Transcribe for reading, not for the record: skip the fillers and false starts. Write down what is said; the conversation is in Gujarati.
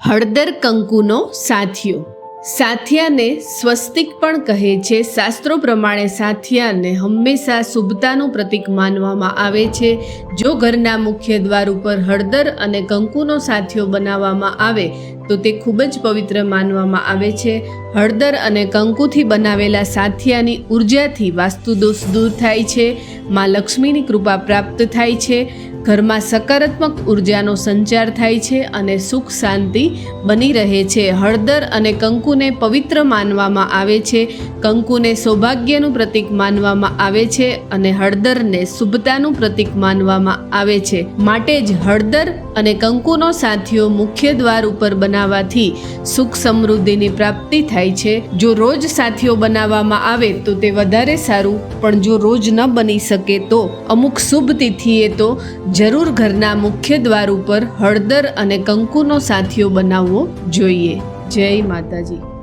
હળદર કંકુનો સાથિયો. સાથિયાને સ્વસ્તિક પણ કહે છે. શાસ્ત્રો પ્રમાણે સાથિયાને હંમેશા શુભતાનું પ્રતીક માનવામાં આવે છે. જો ઘરના મુખ્ય દ્વાર ઉપર હળદર અને કંકુનો સાથિયો બનાવવામાં આવે તો તે ખૂબ જ પવિત્ર માનવામાં આવે છે. હળદર અને કંકુથી બનાવેલા સાથિયાની ઉર્જાથી વાસ્તુદોષ દૂર થાય છે, માં લક્ષ્મીની કૃપા પ્રાપ્ત થાય છે, ઘરમાં સકારાત્મક ઉર્જાનો સંચાર થાય છે અને સુખ શાંતિ બની રહે છે. હળદર અને કંકુને પવિત્ર માનવામાં આવે છે. કંકુને સૌભાગ્યનું પ્રતીક માનવામાં આવે છે અને હળદરને શુભતાનું પ્રતીક માનવામાં આવે છે. માટે જ હળદર અને કંકુનો સાથિયો મુખ્ય દ્વાર ઉપર બનાવવાથી સુખ સમૃદ્ધિની પ્રાપ્તિ થાય છે. જો રોજ સાથિયો બનાવવામાં આવે તો તે વધારે સારું, પણ જો રોજ ન બની શકે તો અમુક શુભ તિથિએ તો જરૂર ઘરના મુખ્ય દ્વાર ઉપર હળદર અને કંકુનો સાથિયો બનાવવો જોઈએ. જય માતાજી.